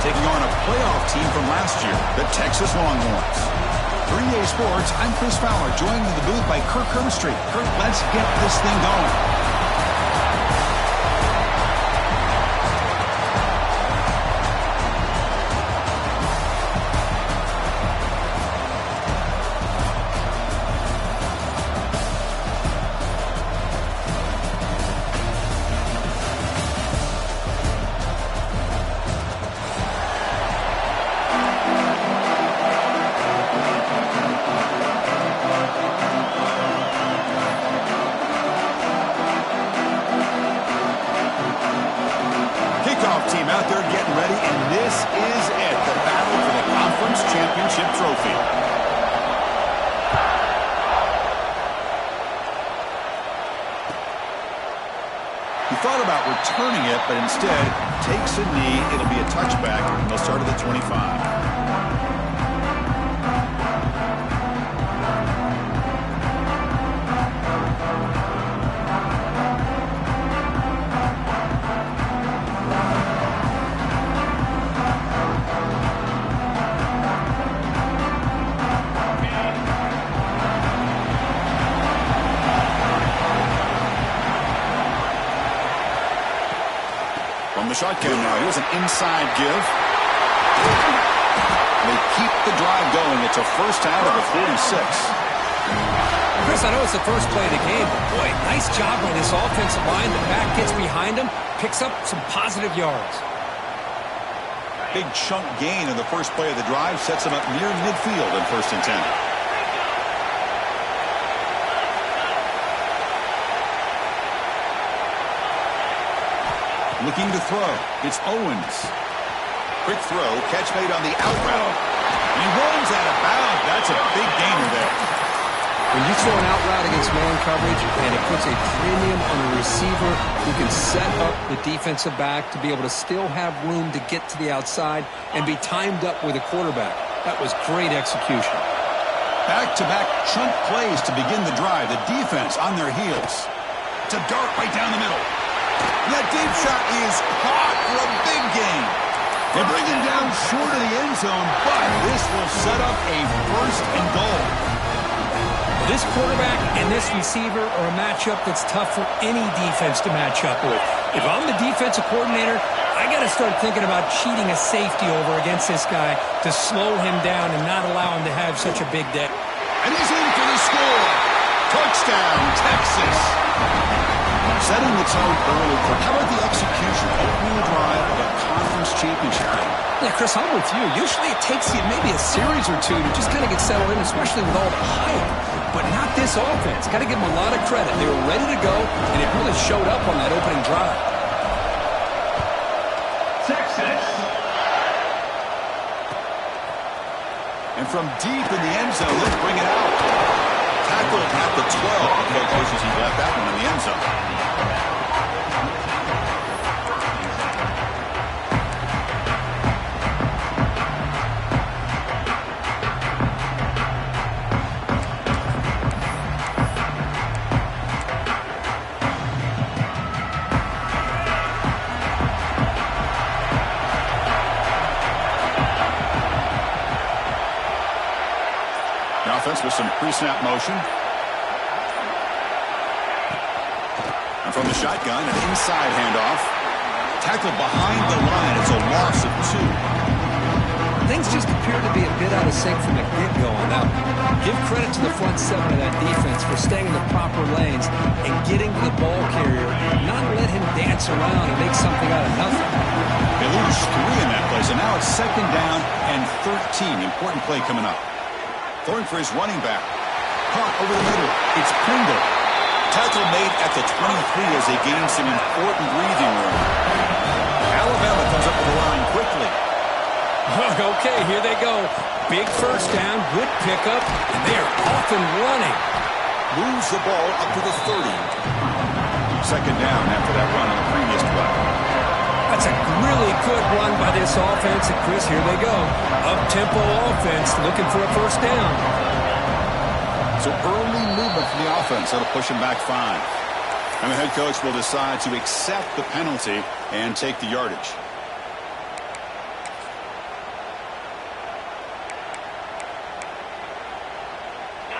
taking on a playoff team from last year, the Texas Longhorns. 3A Sports, I'm Chris Fowler, joined in the booth by Kirk Herbstreit. Kirk, let's get this thing going. Team out there getting ready, and this is it, the battle for the conference championship trophy. He thought about returning it, but instead takes a knee. It'll be a touchback, and they'll start at the 25. From the shotgun now, here's an inside give. They keep the drive going. It's a first down of the 46. Chris, I know it's the first play of the game, but boy, nice job by this offensive line. The back gets behind him, picks up some positive yards. Big chunk gain in the first play of the drive sets him up near midfield in 1st and 10. Looking to throw. It's Owens. Quick throw. Catch made on the out route. He runs out of bounds. That's a big gainer there. When you throw an out route against man coverage, and it puts a premium on a receiver who can set up the defensive back to be able to still have room to get to the outside and be timed up with a quarterback. That was great execution. Back-to-back chunk plays to begin the drive. The defense on their heels. It's a dart right down the middle. That deep shot is caught for a big gain. They bring him down short of the end zone, but this will set up a 1st and goal. This quarterback and this receiver are a matchup that's tough for any defense to match up with. If I'm the defensive coordinator, I got to start thinking about cheating a safety over against this guy to slow him down and not allow him to have such a big day. And he's in for the score. Touchdown, Texas. Setting the tone early. How about the execution? Opening the drive of a conference championship game. Yeah, Chris, I'm with you. Usually it takes you maybe a series or two to just kind of get settled in, especially with all the hype. But not this offense. Got to give them a lot of credit. They were ready to go, and it really showed up on that opening drive. Texas. And from deep in the end zone, let's bring it out. Tackled at the 12. No coaches, he left that one in the end zone. With some pre-snap motion. And from the shotgun, an inside handoff. Tackled behind the line. It's a loss of 2. Things just appear to be a bit out of sync from the get-go on that one. Give credit to the front 7 of that defense for staying in the proper lanes and getting to the ball carrier, not let him dance around and make something out of nothing. They lose 3 in that play, so now it's 2nd down and 13. Important play coming up. Throwing for his running back. Caught over the middle. It's Pringle. Tackle made at the 23 as they gain some important breathing room. Alabama comes up with the line quickly. Okay, here they go. Big first down, good pickup, and they are off and running. Moves the ball up to the 30. 2nd down after that run on the previous play. That's a really good run by this offense. And, Chris, here they go. Up-tempo offense looking for a first down. So early movement from the offense. That'll push him back 5. And the head coach will decide to accept the penalty and take the yardage.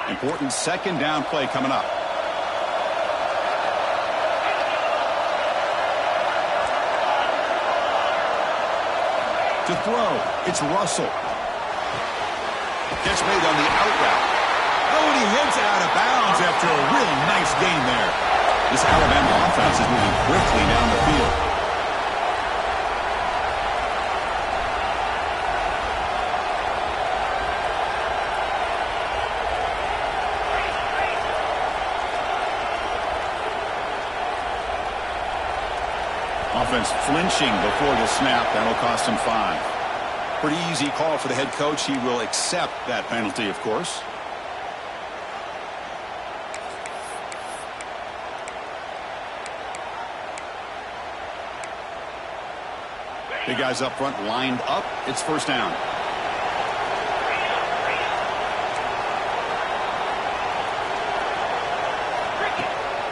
Important second down play coming up. To throw, it's Russell. Catch made on the out route. Oh, and he heads out of bounds after a real nice gain there. This Alabama offense is moving quickly down the field. Offense flinching before the snap. That'll cost him 5. Pretty easy call for the head coach. He will accept that penalty, of course. Big guys up front lined up. It's first down.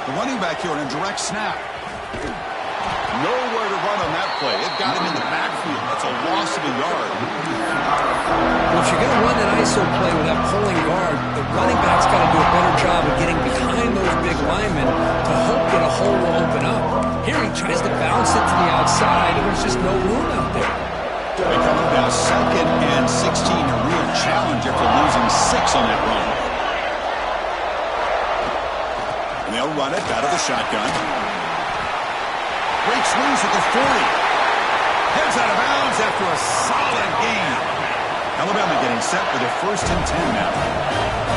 The running back here on a direct snap. Nowhere to run on that play. It got him in the backfield. That's a loss of a yard. Well, if you're going to run an ISO play with that pulling guard, the running back's got to do a better job of getting behind those big linemen to hope that a hole will open up. Here he tries to bounce it to the outside, and there's just no room out there. They come up now 2nd and 16. A real challenge after losing 6 on that run. And they'll run it out of the shotgun. Breaks loose at the 40. Heads out of bounds after a solid gain. Alabama getting set for their 1st and 10 now.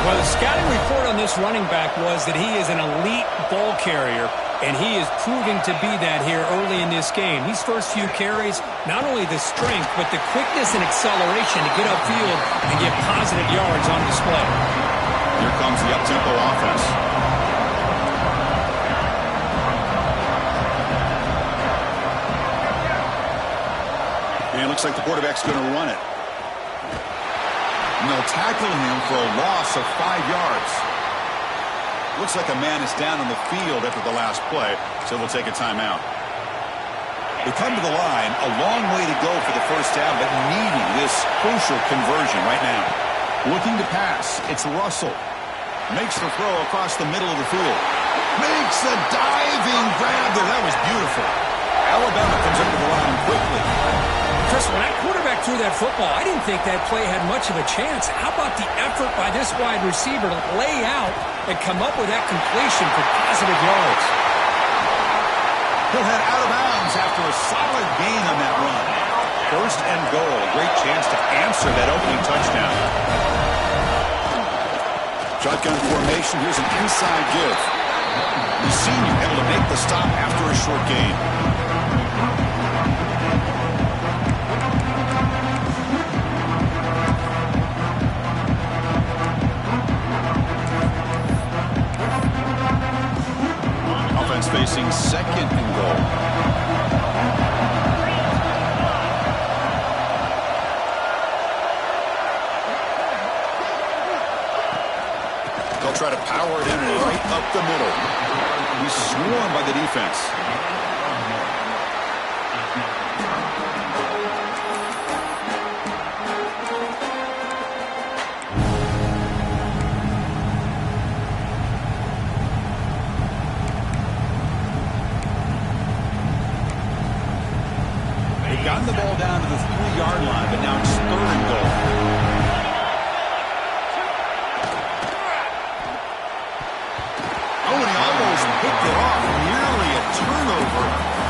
Well, the scouting report on this running back was that he is an elite ball carrier, and he is proving to be that here early in this game. These first few carries, not only the strength, but the quickness and acceleration to get upfield and get positive yards on display. Here comes the up-tempo offense. And it looks like the quarterback's going to run it. And they'll tackle him for a loss of 5 yards. Looks like a man is down on the field after the last play, so they'll take a timeout. They come to the line, a long way to go for the first down, but needing this crucial conversion right now. Looking to pass, it's Russell. Makes the throw across the middle of the field. Makes a diving grab there. That was beautiful. Alabama comes up to the line quickly. Chris, when that quarterback threw that football, I didn't think that play had much of a chance. How about the effort by this wide receiver to lay out and come up with that completion for positive yards? He'll head out of bounds after a solid gain on that run. 1st and goal. A great chance to answer that opening touchdown. Shotgun formation. Here's an inside give. The senior able to make the stop after a short gain. Facing 2nd and goal. They'll try to power it in right up the middle. He's swarmed by the defense. Gotten the ball down to the 3-yard line, but now it's 3rd and goal. Oh, and he almost picked it off. Nearly a turnover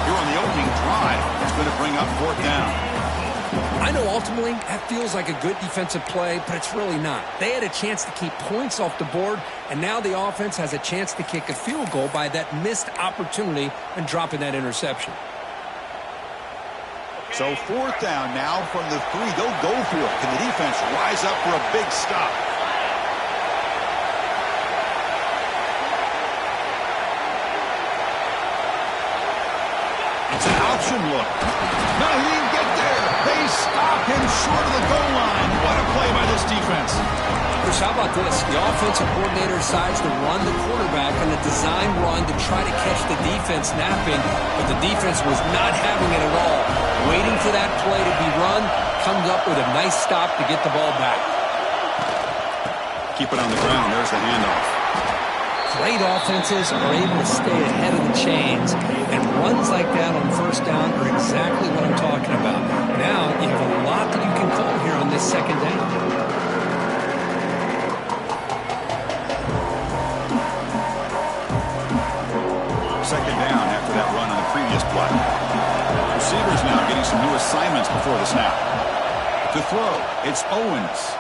here on the opening drive. It's going to bring up 4th down. I know ultimately that feels like a good defensive play, but it's really not. They had a chance to keep points off the board, and now the offense has a chance to kick a field goal by that missed opportunity and dropping that interception. So 4th down now from the 3. They'll go for it. Can the defense rise up for a big stop? It's an option look. No, he didn't get there. They stop him short of the goal line. What a play by this defense. Chris, how about this? The offensive coordinator decides to run the quarterback on a design run to try to catch the defense napping, but the defense was not having it at all. Waiting for that play to be run, comes up with a nice stop to get the ball back. Keep it on the ground. There's the handoff. Great offenses are able to stay ahead of the chains, and runs like that on first down are exactly what I'm talking about. Now you have a lot that you can call here on this second down. Second down after that run on the previous play. Receivers now getting some new assignments before the snap. To throw, it's Owens.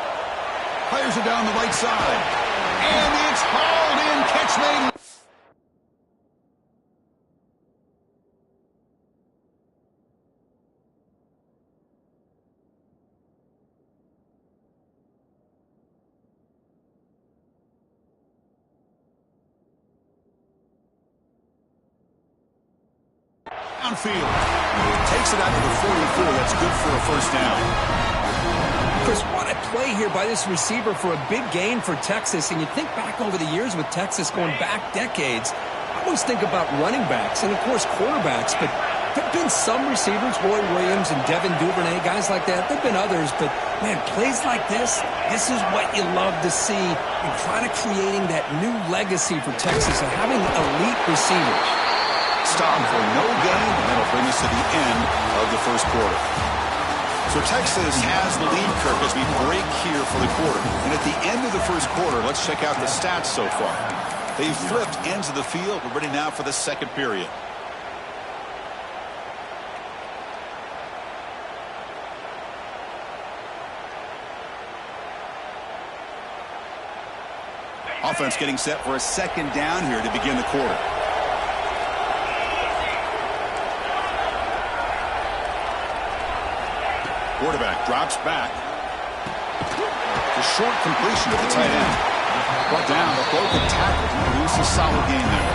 Fires it down the right side. And it's hauled in. Catch made. Downfield. Takes it out to the 44. That's good for a first down. Chris, what a play here by this receiver for a big gain for Texas. And you think back over the years with Texas going back decades, I always think about running backs and, of course, quarterbacks. But there have been some receivers, Roy Williams and Devin Duvernay, guys like that. There have been others. But, man, plays like this is what you love to see in kind of creating that new legacy for Texas and having elite receivers. Stop for no gain, and that'll bring us to the end of the first quarter. So Texas has the lead, Kirk, as we break here for the quarter. And at the end of the first quarter, let's check out the stats so far. They've flipped ends of the field. We're ready now for the second period. Offense getting set for a second down here to begin the quarter. Quarterback drops back. The short completion to the tight end. Brought down, a broken tackle. Produce a solid game there.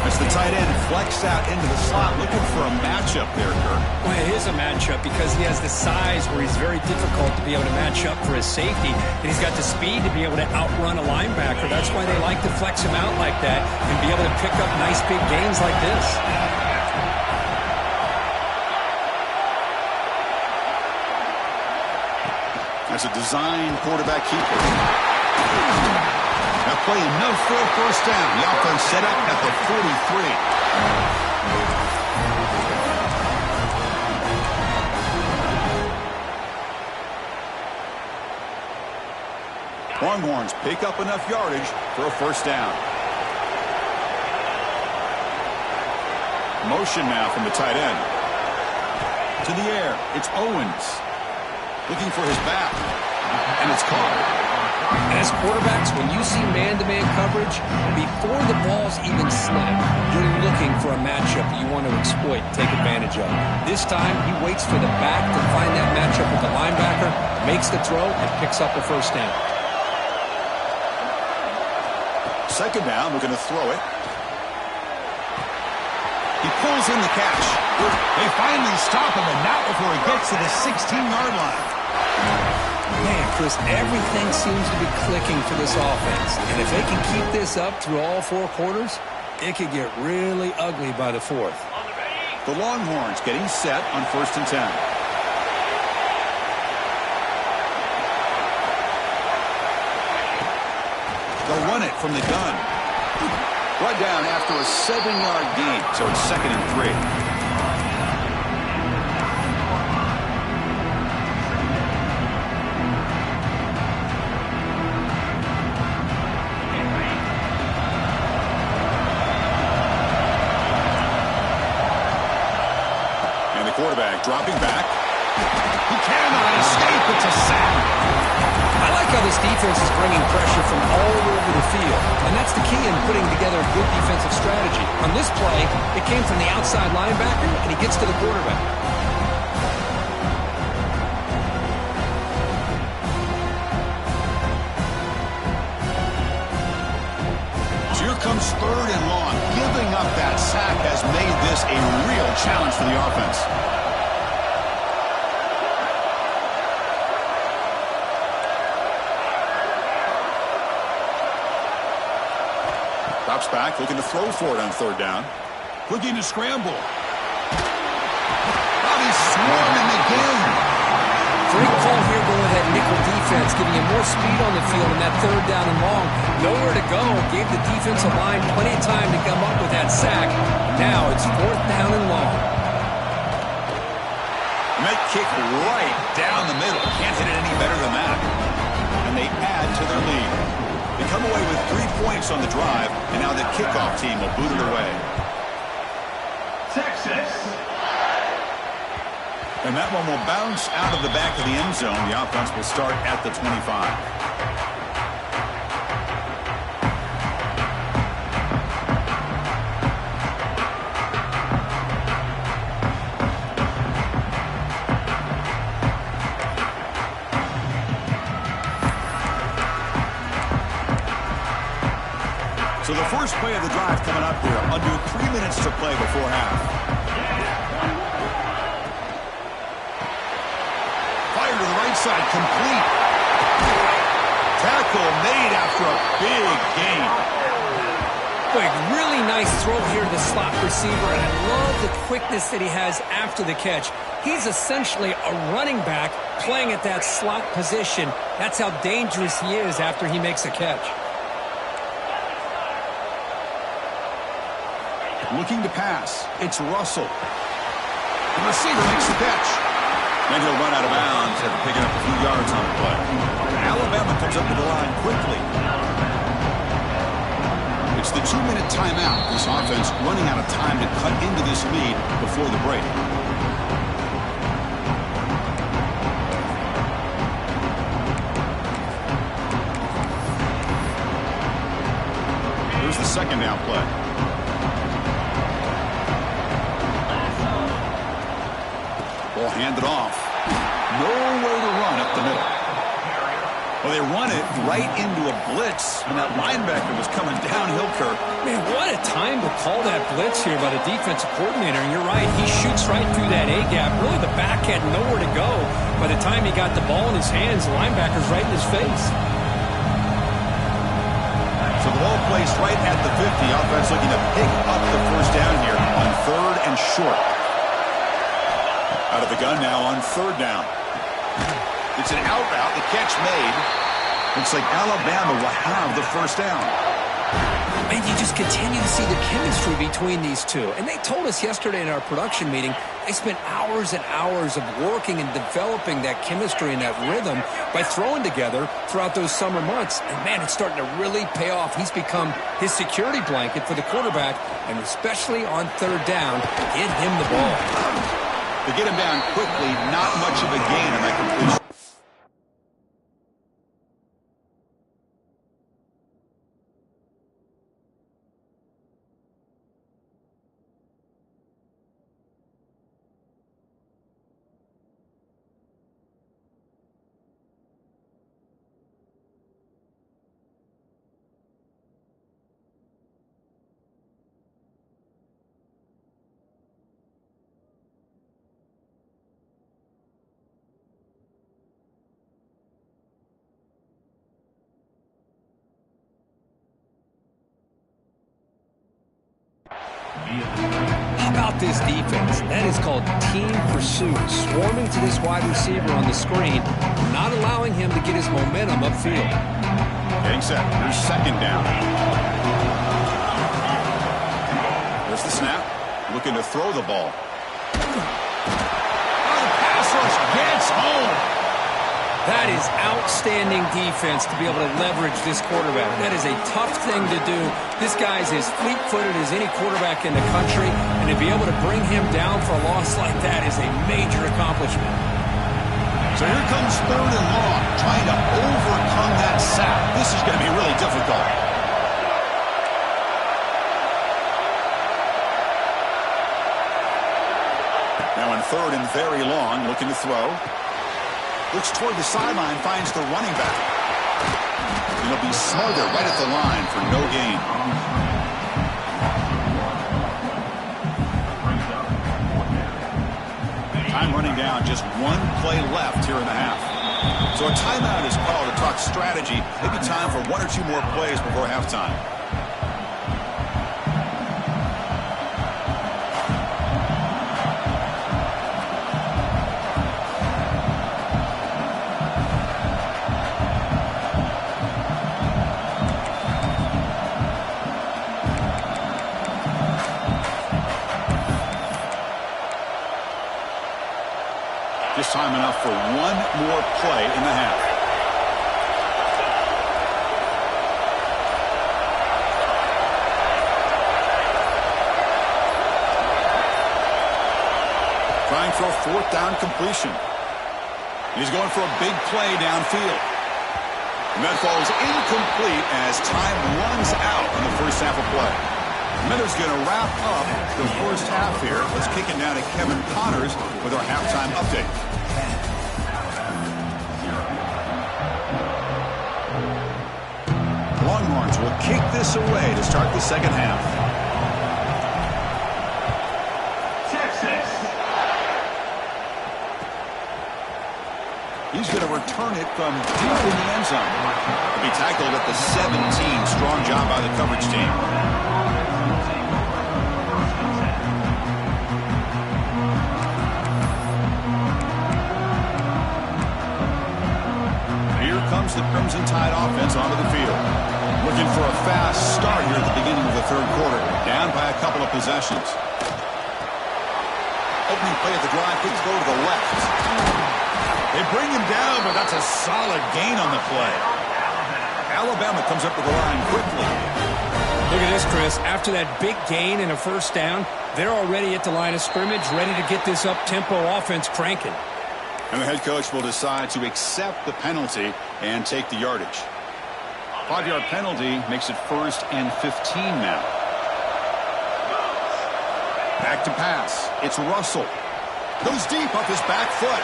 As the tight end flexed out into the slot, looking for a matchup there, Kirk. Well, it is a matchup because he has the size where he's very difficult to be able to match up for his safety, and he's got the speed to be able to outrun a linebacker. That's why they like to flex him out like that and be able to pick up nice big gains like this. As a design quarterback keeper. Now play enough for a first down. The offense set up at the 43. Longhorns pick up enough yardage for a first down. Motion now from the tight end. To the air, it's Owens. Looking for his back, and it's caught. As quarterbacks, when you see man-to-man coverage, before the ball's even snapped, you're looking for a matchup that you want to exploit, take advantage of. This time, he waits for the back to find that matchup with the linebacker, makes the throw, and picks up a first down. Second down, we're going to throw it. He pulls in the catch. They finally stop him, and not before he gets to the 16-yard line. Man, Chris, everything seems to be clicking for this offense. And if they can keep this up through all four quarters, it could get really ugly by the fourth. The Longhorns getting set on 1st and 10. They'll run it from the gun. Brought down after a 7-yard gain, so it's 2nd and 3. And the quarterback dropping back. He cannot escape. It's a sack. I like how this defense is bringing pressure from all over the field, and that's the key in putting together a good defensive strategy. On this play, it came from the outside linebacker, and he gets to the quarterback. So here comes 3rd and long. Giving up that sack has made this a real challenge for the offense. Drops back, looking to throw for it on 3rd down. Looking to scramble. Oh, he's swarming again. Great call here going with that nickel defense, giving him more speed on the field in that third down and long. Nowhere to go. Gave the defensive line plenty of time to come up with that sack. Now it's fourth down and long. And that kick right down the middle. Can't hit it any better than that. And they add to their lead. They come away with 3 points on the drive, and now the kickoff team will boot it away. Texas. And that one will bounce out of the back of the end zone. The offense will start at the 25. So the first play of the drive coming up here, under 3 minutes to play before half. Fire to the right side, complete. Tackle made after a big gain. Boy, really nice throw here to the slot receiver, and I love the quickness that he has after the catch. He's essentially a running back playing at that slot position. That's how dangerous he is after he makes a catch. Looking to pass. It's Russell. The receiver makes the catch. Then he'll run out of bounds after picking up a few yards on the play. Alabama comes up to the line quickly. It's the 2-minute timeout. This offense running out of time to cut into this lead before the break. Here's the second down play. Ball handed off. Nowhere to run up the middle. Well, they run it right into a blitz, and that linebacker was coming downhill, Kirk. Man, what a time to call that blitz here by the defensive coordinator. And you're right, he shoots right through that A-gap. Really, the back had nowhere to go. By the time he got the ball in his hands, the linebacker's right in his face. So the ball placed right at the 50. Offense looking to pick up the first down here on third and short. Out of the gun now on third down. It's an out route. The catch made. Looks like Alabama will have the first down. And you just continue to see the chemistry between these two. And they told us yesterday in our production meeting, they spent hours and hours of working and developing that chemistry and that rhythm by throwing together throughout those summer months. And, man, it's starting to really pay off. He's become his security blanket for the quarterback, and especially on third down, get him the ball. To get him down quickly, not much of a gain on that completion. How about this defense? That is called team pursuit. Swarming to this wide receiver on the screen, not allowing him to get his momentum upfield. Getting set. Here's second down. There's the snap. Looking to throw the ball. Oh, the pass rush gets home. That is outstanding defense to be able to leverage this quarterback. That is a tough thing to do. This guy's as fleet-footed as any quarterback in the country, and to be able to bring him down for a loss like that is a major accomplishment. So here comes third and long, trying to overcome that sack. This is going to be really difficult. Now in third and very long, looking to throw. Looks toward the sideline, finds the running back. He'll be smothered right at the line for no gain. Time running down, just one play left here in the half. So a timeout is called to talk strategy. Maybe time for one or two more plays before halftime. Just time enough for one more play in the half. Trying for a fourth down completion. He's going for a big play downfield. And that falls incomplete as time runs out in the first half of play. Miller's going to wrap up the first half here. Let's kick it down to Kevin Connors with our halftime update. Longhorns will kick this away to start the second half. He's going to return it from deep in the end zone. He'll be tackled at the 17. Strong job by the coverage team. Here comes the Crimson Tide offense onto the field. Looking for a fast start here at the beginning of the third quarter. Down by a couple of possessions. Opening play at the drive. Quick throw to the left. They bring him down, but that's a solid gain on the play. Alabama comes up to the line quickly. Look at this, Chris. After that big gain and a first down, they're already at the line of scrimmage, ready to get this up-tempo offense cranking. And the head coach will decide to accept the penalty and take the yardage. 5-yard penalty makes it 1st and 15 now. Back to pass. It's Russell. Goes deep off his back foot.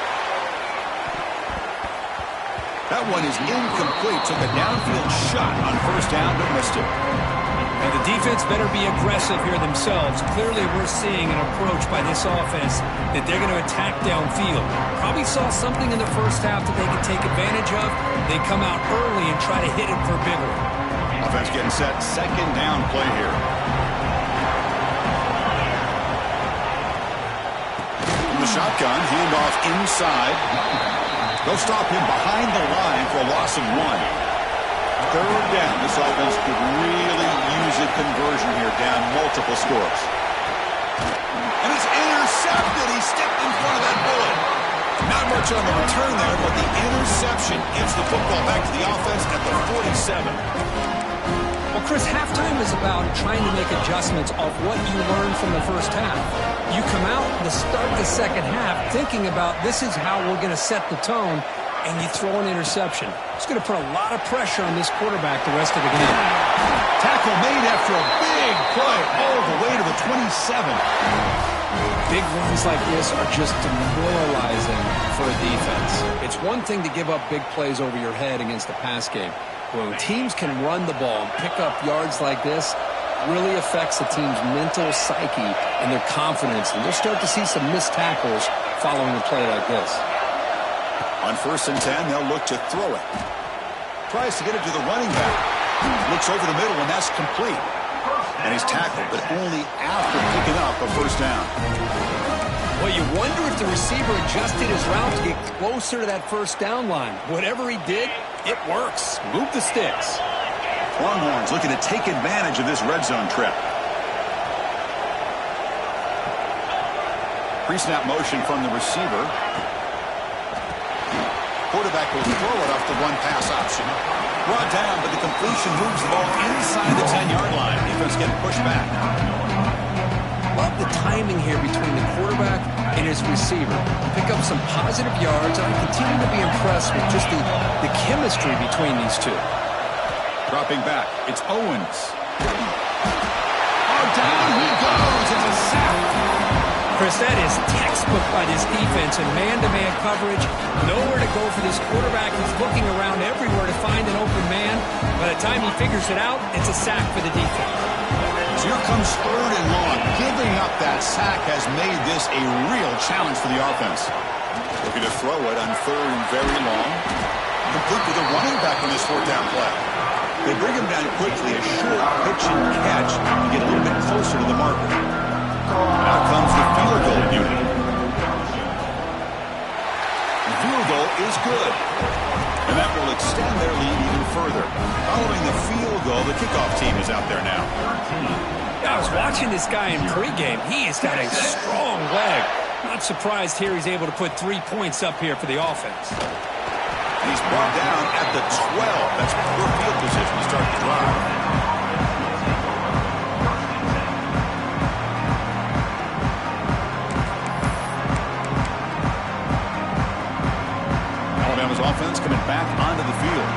That one is incomplete. Took a downfield shot on first down, but missed it. And the defense better be aggressive here themselves. Clearly, we're seeing an approach by this offense that they're going to attack downfield. Probably saw something in the first half that they could take advantage of. They come out early and try to hit it for a big one. Offense getting set. Second down play here. From the shotgun, handoff inside. They'll stop him behind the line for a loss of 1. Third down. This offense could really use a conversion here, down multiple scores. And it's intercepted. He stepped in front of that bullet. Not much on the return there, but the interception gives the football back to the offense at the 47. Well, Chris, halftime is about trying to make adjustments off what you learned from the first half. You come out to start the second half thinking about this is how we're going to set the tone, and you throw an interception. It's going to put a lot of pressure on this quarterback the rest of the game. Tackle made after a big play all the way to the 27. Big runs like this are just demoralizing for a defense. It's one thing to give up big plays over your head against the pass game. When teams can run the ball and pick up yards like this, really affects the team's mental psyche and their confidence. And you'll start to see some missed tackles following a play like this. On 1st and 10, they'll look to throw it. Tries to get it to the running back. Looks over the middle, and that's complete. And he's tackled, but only after picking up a first down. Well, you wonder if the receiver adjusted his route to get closer to that first down line. Whatever he did, it works. Move the sticks. Longhorns looking to take advantage of this red zone trip. Pre-snap motion from the receiver. Quarterback will throw it off the one-pass option. Brought down, but the completion moves the ball inside the 10-yard line. Defense getting pushed back. Love the timing here between the quarterback and his receiver. Pick up some positive yards, and I continue to be impressed with just the chemistry between these two. Dropping back, it's Owens. Oh, down he goes. It's a sack. Chris, that is textbook by this defense and man-to-man coverage. Nowhere to go for this quarterback. He's looking around everywhere to find an open man. By the time he figures it out, it's a sack for the defense. So here comes 3rd and long. Giving up that sack has made this a real challenge for the offense. Looking to throw it on 3rd and very long. Complete with a running back on this 4th down play. They bring him down quickly, a short pitch and catch to get a little bit closer to the marker. Now comes the field goal unit. The field goal is good. And that will extend their lead even further. Following the field goal, the kickoff team is out there now. I was watching this guy in pregame. He has got a strong leg. Not surprised here he's able to put 3 points up here for the offense. He's brought down at the 12. That's poor field position to start the drive. Alabama's offense coming back onto the field.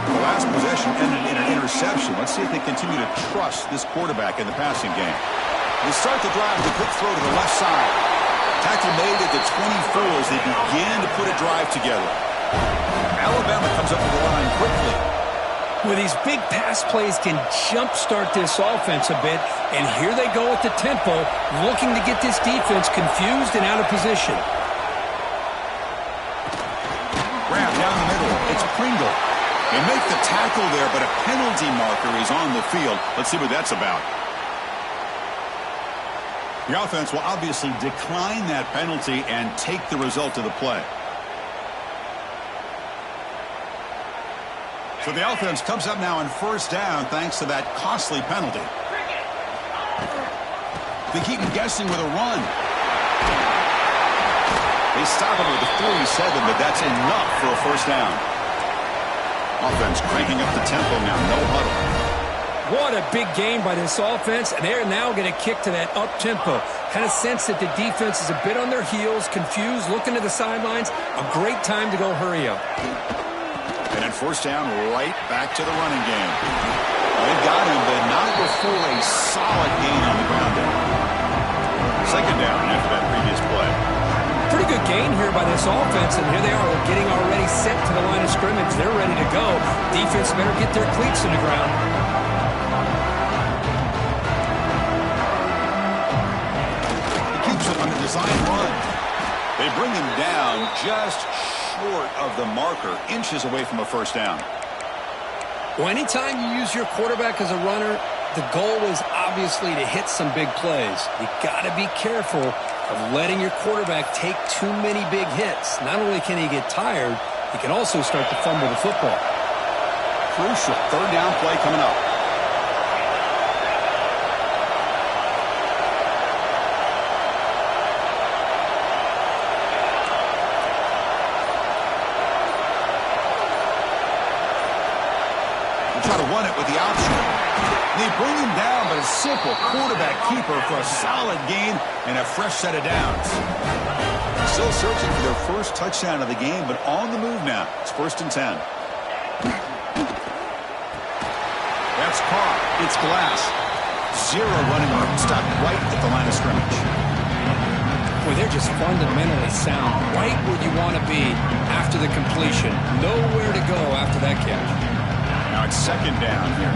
The last possession ended in an interception. Let's see if they continue to trust this quarterback in the passing game. They start the drive with a quick throw to the left side. Tackle made at the 24 as they begin to put a drive together. Alabama comes up with the line quickly. Well, these big pass plays can jumpstart this offense a bit, and here they go at the tempo, looking to get this defense confused and out of position. Grab down the middle. It's Pringle. They make the tackle there, but a penalty marker is on the field. Let's see what that's about. The offense will obviously decline that penalty and take the result of the play. So the offense comes up now on first down thanks to that costly penalty. They keep him guessing with a run. They stop him with a 47, but that's enough for a first down. Offense cranking up the tempo now, no huddle. What a big game by this offense, and they're now going to kick to that up-tempo. Kind of sense that the defense is a bit on their heels, confused, looking to the sidelines. A great time to go hurry up. And then first down, right back to the running game. They've got him, but not before a solid gain on the ground there. Second down after that previous play. Pretty good gain here by this offense, and here they are getting already set to the line of scrimmage. They're ready to go. Defense better get their cleats in the ground. He keeps it on the design run. They bring him down just short of the marker, inches away from a first down. Well, anytime you use your quarterback as a runner, the goal is obviously to hit some big plays. You got to be careful of letting your quarterback take too many big hits. Not only can he get tired, he can also start to fumble the football. Crucial third down play coming up. Try to run it with the option. They bring him down, but a simple quarterback keeper for a solid gain and a fresh set of downs. Still searching for their first touchdown of the game, but on the move now. It's 1st and 10. That's caught. It's Glass. Zero running room. Stopped right at the line of scrimmage. Boy, they're just fundamentally sound. Right where you want to be after the completion. Nowhere to go after that catch. Now it's second down here.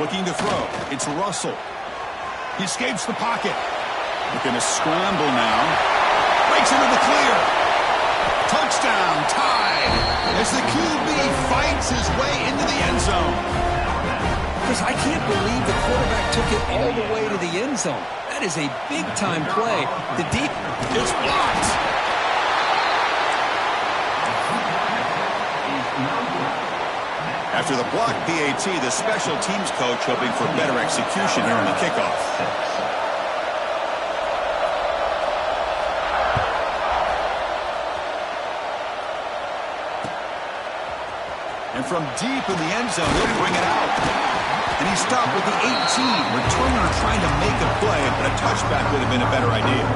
Looking to throw. It's Russell. He escapes the pocket. Looking to scramble now. Breaks into the clear. Touchdown, tied. As the QB fights his way into the end zone. Chris, I can't believe the quarterback took it all the way to the end zone. That is a big-time play. The deep is blocked. After the block PAT, the special teams coach hoping for better execution here on the kickoff. And from deep in the end zone, they'll bring it out. And he stopped with the 18. Returner trying to make a play, but a touchback would have been a better idea.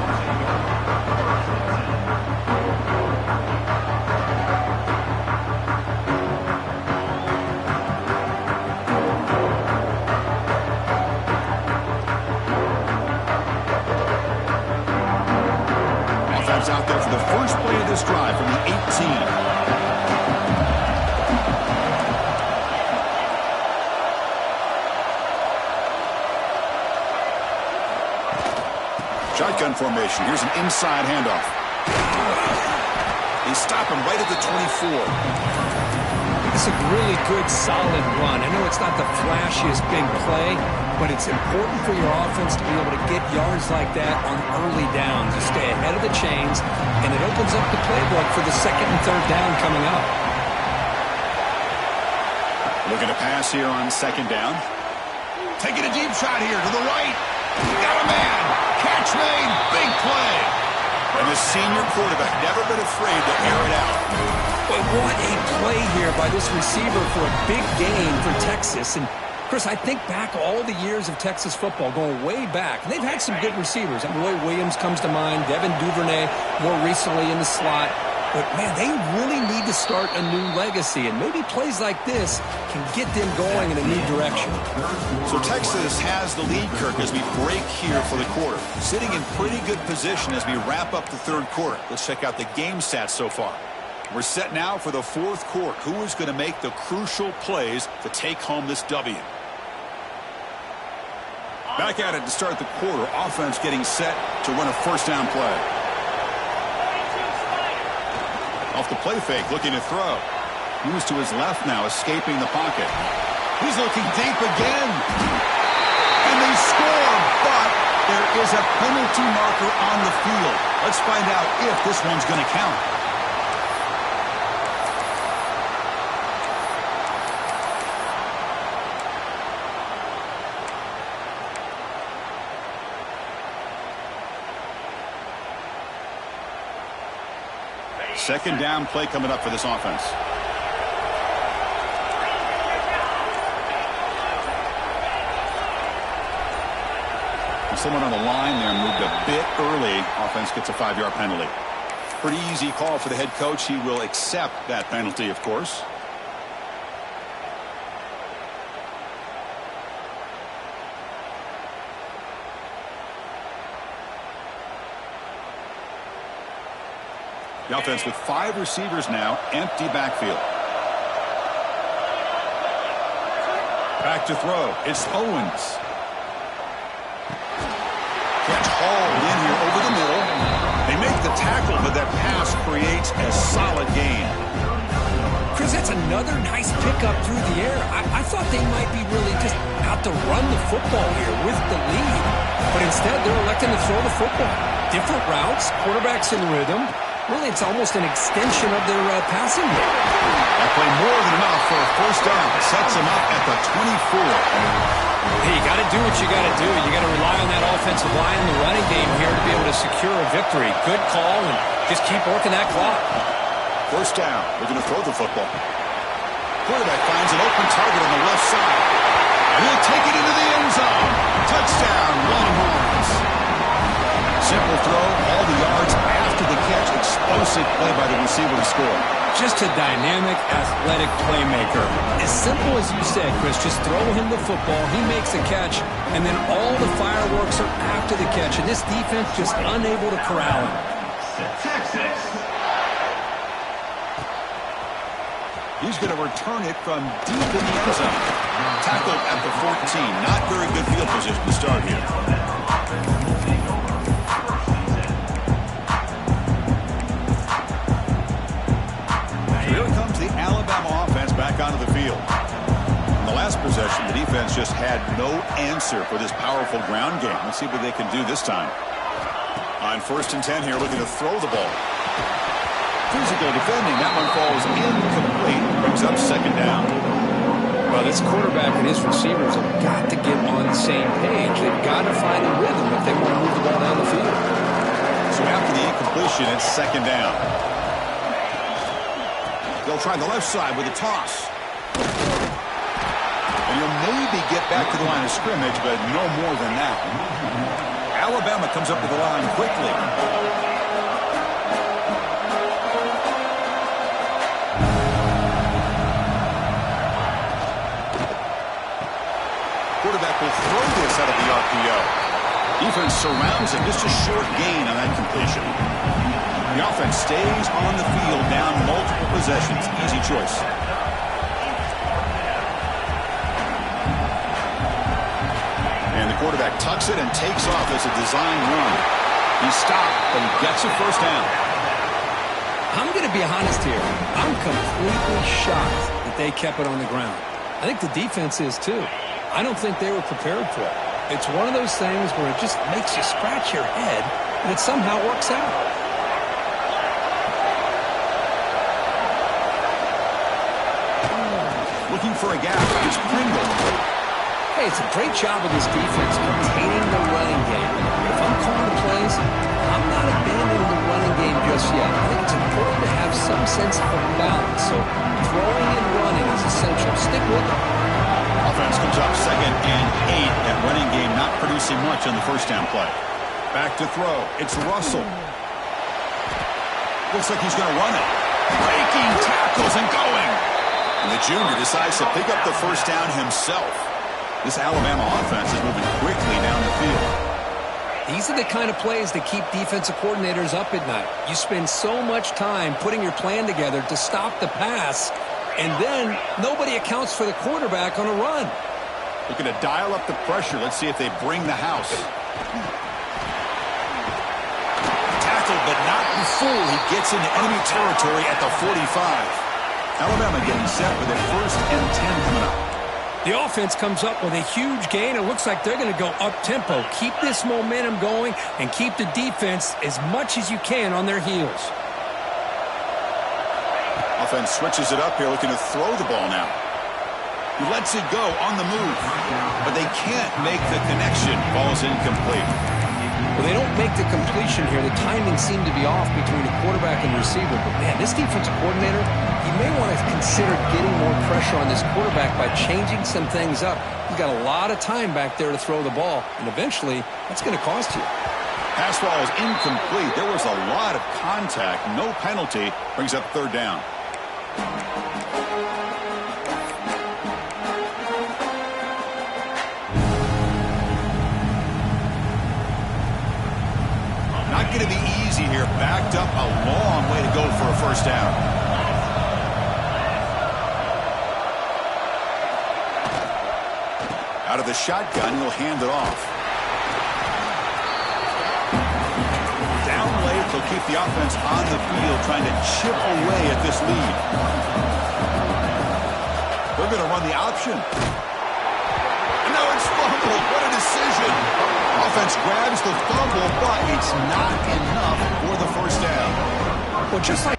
Offense out there for the first play of this drive from the 18. Shotgun formation. Here's an inside handoff. They stop him right at the 24. It's a really good, solid run. I know it's not the flashiest big play, but it's important for your offense to be able to get yards like that on early downs. You stay ahead of the chains, and it opens up the playbook for the second and third down coming up. Looking to pass here on second down. Taking a deep shot here to the right. Got a man. Catch made. Big play. And the senior quarterback never been afraid to air it out. But what a play here by this receiver for a big gain for Texas. And, Chris, I think back all the years of Texas football, going way back, and they've had some good receivers. Roy Williams comes to mind, Devin Duvernay more recently in the slot. But, man, they really need to start a new legacy, and maybe plays like this can get them going in a new direction. So Texas has the lead, Kirk, as we break here for the quarter. Sitting in pretty good position as we wrap up the third quarter. Let's check out the game stats so far. We're set now for the fourth quarter. Who is going to make the crucial plays to take home this W? Back at it to start the quarter. Offense getting set to run a first down play. Off the play fake, looking to throw. Moves to his left now, escaping the pocket. He's looking deep again. And they score, but there is a penalty marker on the field. Let's find out if this one's going to count. Second down play coming up for this offense. Someone on the line there moved a bit early. Offense gets a 5-yard penalty. Pretty easy call for the head coach. He will accept that penalty, of course. The offense with 5 receivers now, empty backfield. Back to throw. It's Owens. Catch hauled in here over the middle. They make the tackle, but that pass creates a solid gain. Chris, that's another nice pickup through the air. I thought they might be really just out to run the football here with the lead. But instead, they're electing to throw the football. Different routes, quarterbacks in rhythm. Really, it's almost an extension of their passing game. That play more than enough for a first down. Sets them up at the 24. Hey, you got to do what you got to do. You got to rely on that offensive line and the running game here to be able to secure a victory. Good call, and just keep working that clock. First down. We're going to throw the football. Quarterback finds an open target on the left side. And he'll take it into the end zone. Touchdown, Longhorns. Simple throw, all the yards after the catch. Explosive play by the receiver to score. Just a dynamic, athletic playmaker. As simple as you said, Chris, just throw him the football, he makes a catch, and then all the fireworks are after the catch, and this defense just unable to corral him. He's going to return it from deep in the end zone. Tackled at the 14. Not very good field position to start here. Onto the field. In the last possession, the defense just had no answer for this powerful ground game. Let's see what they can do this time. On 1st and 10 here, looking to throw the ball. Physical defending. That one falls incomplete. Brings up second down. Well, this quarterback and his receivers have got to get on the same page. They've got to find a rhythm if they want to move the ball down the field. So after the incompletion, it's second down. They'll try the left side with a toss. And he'll maybe get back to the line of scrimmage, but no more than that. Alabama comes up to the line quickly. Quarterback will throw this out of the RPO. Defense surrounds him. Just a short gain on that completion. The offense stays on the field, down multiple possessions. Easy choice. And the quarterback tucks it and takes off as a design run. He stopped, but he gets a first down. I'm going to be honest here. I'm completely shocked that they kept it on the ground. I think the defense is too. I don't think they were prepared for it. It's one of those things where it just makes you scratch your head, and it somehow works out. Looking for a gap. It's Pringle. Hey, it's a great job of this defense containing the running game. But if I'm calling the plays, I'm not abandoning the running game just yet. I think it's important to have some sense of balance. So throwing and running is essential. Stick with it. Offense comes up 2nd and 8. That running game not producing much on the first down play. Back to throw. It's Russell. Looks like he's going to run it. Breaking tackles and going. And the junior decides to pick up the first down himself. This Alabama offense is moving quickly down the field. These are the kind of plays that keep defensive coordinators up at night. You spend so much time putting your plan together to stop the pass, and then nobody accounts for the quarterback on a run. Looking to dial up the pressure. Let's see if they bring the house. Tackled, but not before he gets into enemy territory at the 45. Alabama getting set with their 1st and 10 coming up. The offense comes up with a huge gain. It looks like they're going to go up-tempo. Keep this momentum going and keep the defense as much as you can on their heels. Offense switches it up here, looking to throw the ball now. He lets it go on the move, but they can't make the connection. Ball's incomplete. Well, they don't make the completion here. The timing seemed to be off between the quarterback and the receiver. But, man, this defensive coordinator, he may want to consider getting more pressure on this quarterback by changing some things up. He's got a lot of time back there to throw the ball, and eventually that's going to cost you. Pass ball is incomplete. There was a lot of contact. No penalty. Brings up 3rd down. Not going to be easy here. Backed up a long way to go for a first down. Out of the shotgun, he'll hand it off. Down late, they'll keep the offense on the field, trying to chip away at this lead. They're going to run the option. And now it's fumbled. What a decision. Offense grabs the fumble, but it's not enough for the first down. Well, just like